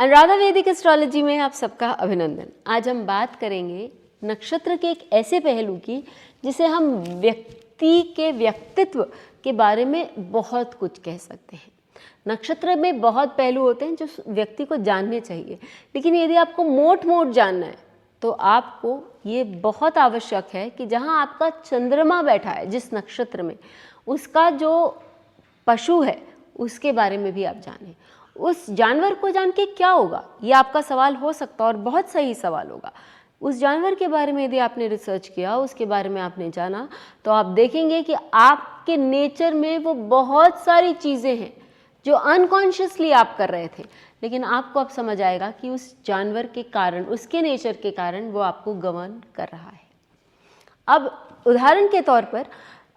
अनुराधा वैदिक एस्ट्रोलॉजी में आप सबका अभिनंदन। आज हम बात करेंगे नक्षत्र के एक ऐसे पहलू की जिसे हम व्यक्ति के व्यक्तित्व के बारे में बहुत कुछ कह सकते हैं। नक्षत्र में बहुत पहलू होते हैं जो व्यक्ति को जानने चाहिए, लेकिन यदि आपको मोट जानना है तो आपको ये बहुत आवश्यक है कि जहाँ आपका चंद्रमा बैठा है जिस नक्षत्र में, उसका जो पशु है उसके बारे में भी आप जानें। उस जानवर को जान के क्या होगा, ये आपका सवाल हो सकता है और बहुत सही सवाल होगा। उस जानवर के बारे में यदि आपने रिसर्च किया, उसके बारे में आपने जाना, तो आप देखेंगे कि आपके नेचर में वो बहुत सारी चीज़ें हैं जो अनकॉन्शियसली आप कर रहे थे, लेकिन आपको अब समझ आएगा कि उस जानवर के कारण, उसके नेचर के कारण वो आपको गवर्न कर रहा है। अब उदाहरण के तौर पर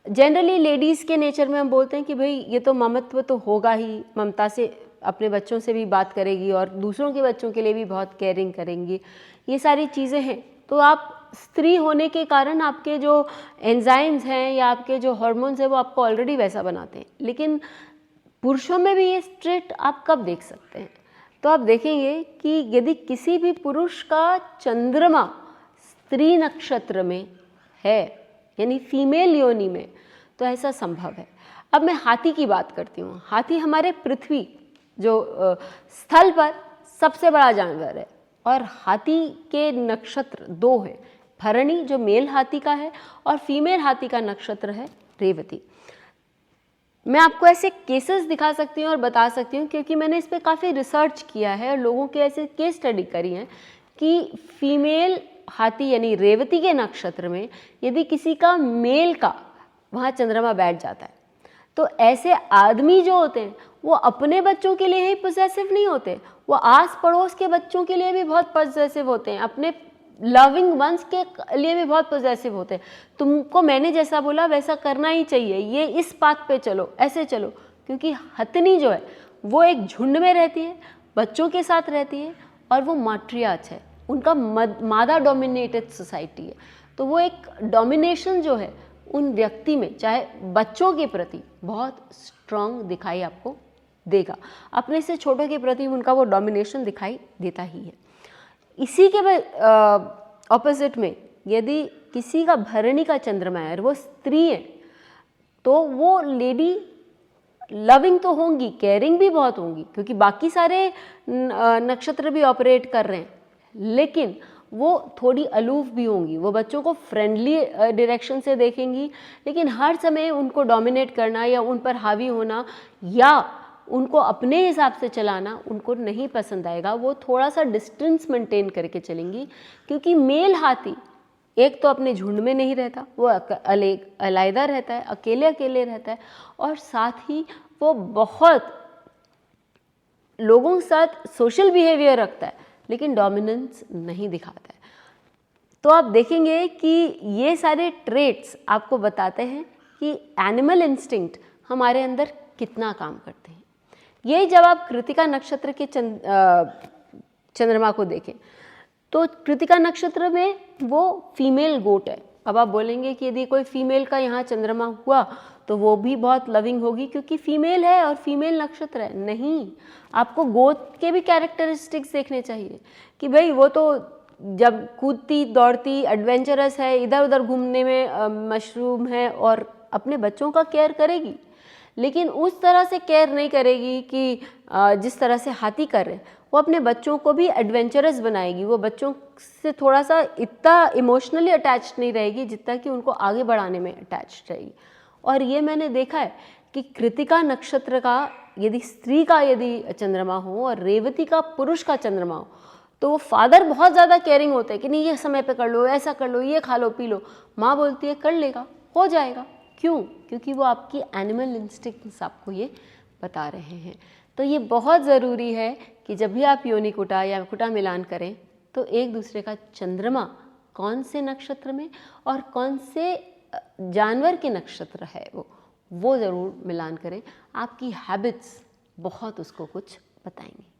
जनरली लेडीज़ के नेचर में हम बोलते हैं कि भाई ये तो ममत्व तो होगा ही, ममता से अपने बच्चों से भी बात करेगी और दूसरों के बच्चों के लिए भी बहुत केयरिंग करेंगी, ये सारी चीज़ें हैं। तो आप स्त्री होने के कारण आपके जो एंजाइम्स हैं या आपके जो हार्मोन्स हैं वो आपको ऑलरेडी वैसा बनाते हैं, लेकिन पुरुषों में भी ये ट्रेट आप कब देख सकते हैं? तो आप देखेंगे कि यदि किसी भी पुरुष का चंद्रमा स्त्री नक्षत्र में है, यानी फीमेल योनि में, तो ऐसा संभव है। अब मैं हाथी की बात करती हूँ। हाथी हमारे पृथ्वी जो स्थल पर सबसे बड़ा जानवर है और हाथी के नक्षत्र दो हैं, भरणी जो मेल हाथी का है और फीमेल हाथी का नक्षत्र है रेवती। मैं आपको ऐसे केसेस दिखा सकती हूँ और बता सकती हूँ क्योंकि मैंने इस पर काफ़ी रिसर्च किया है और लोगों के ऐसे केस स्टडी करी हैं कि फीमेल हाथी यानी रेवती के नक्षत्र में यदि किसी का मेल का वहाँ चंद्रमा बैठ जाता है तो ऐसे आदमी जो होते हैं वो अपने बच्चों के लिए ही पोजेसिव नहीं होते, वो आस पड़ोस के बच्चों के लिए भी बहुत पोजेसिव होते हैं, अपने लविंग वंस के लिए भी बहुत पोजेसिव होते हैं। तुमको मैंने जैसा बोला वैसा करना ही चाहिए, ये इस पाथ पे चलो, ऐसे चलो, क्योंकि हथनी जो है वो एक झुंड में रहती है, बच्चों के साथ रहती है और वो माट्रियार्च है, उनका मादा डोमिनेटेड सोसाइटी है। तो वो एक डोमिनेशन जो है उन व्यक्ति में, चाहे बच्चों के प्रति, बहुत स्ट्रांग दिखाई आपको देगा। अपने से छोटों के प्रति उनका वो डोमिनेशन दिखाई देता ही है। इसी के ऑपोजिट में यदि किसी का भरणी का चंद्रमा है और वो स्त्री है तो वो लेडी लविंग तो होंगी, केयरिंग भी बहुत होंगी क्योंकि बाकी सारे नक्षत्र भी ऑपरेट कर रहे हैं, लेकिन वो थोड़ी अलूफ भी होंगी, वो बच्चों को फ्रेंडली डायरेक्शन से देखेंगी, लेकिन हर समय उनको डोमिनेट करना या उन पर हावी होना या उनको अपने हिसाब से चलाना उनको नहीं पसंद आएगा। वो थोड़ा सा डिस्टेंस मेंटेन करके चलेंगी क्योंकि मेल हाथी एक तो अपने झुंड में नहीं रहता, वो अलग रहता है, अकेले रहता है और साथ ही वो बहुत लोगों के साथ सोशल बिहेवियर रखता है लेकिन डोमिनेंस नहीं दिखाता है। तो आप देखेंगे कि ये सारे ट्रेट्स आपको बताते हैं कि एनिमल इंस्टिंक्ट हमारे अंदर कितना काम करते हैं। ये जब आप कृतिका नक्षत्र के चंद्रमा को देखें तो कृतिका नक्षत्र में वो फीमेल गोट है। अब आप बोलेंगे कि यदि कोई फीमेल का यहाँ चंद्रमा हुआ तो वो भी बहुत लविंग होगी क्योंकि फीमेल है और फीमेल नक्षत्र है। नहीं, आपको गोट के भी कैरेक्टरिस्टिक्स देखने चाहिए कि भाई वो तो जब कूदती दौड़ती एडवेंचरस है, इधर उधर घूमने में मशरूम है और अपने बच्चों का केयर करेगी, लेकिन उस तरह से केयर नहीं करेगी कि जिस तरह से हाथी कर रहे हैं। वो अपने बच्चों को भी एडवेंचरस बनाएगी, वो बच्चों से थोड़ा सा इतना इमोशनली अटैच नहीं रहेगी जितना कि उनको आगे बढ़ाने में अटैच रहेगी। और ये मैंने देखा है कि कृतिका नक्षत्र का यदि स्त्री का यदि चंद्रमा हो और रेवती का पुरुष का चंद्रमा हो तो वो फादर बहुत ज़्यादा केयरिंग होते हैं कि नहीं ये समय पे कर लो, ऐसा कर लो, ये खा लो पी लो। माँ बोलती है कर लेगा, हो जाएगा। क्यों? क्योंकि वो आपकी एनिमल इंस्टिंक्ट्स आपको ये बता रहे हैं। तो ये बहुत ज़रूरी है कि जब भी आप योनि कुटा या कुटा मिलान करें तो एक दूसरे का चंद्रमा कौन से नक्षत्र में और कौन से जानवर के नक्षत्र है वो ज़रूर मिलान करें। आपकी हैबिट्स बहुत उसको कुछ बताएंगे।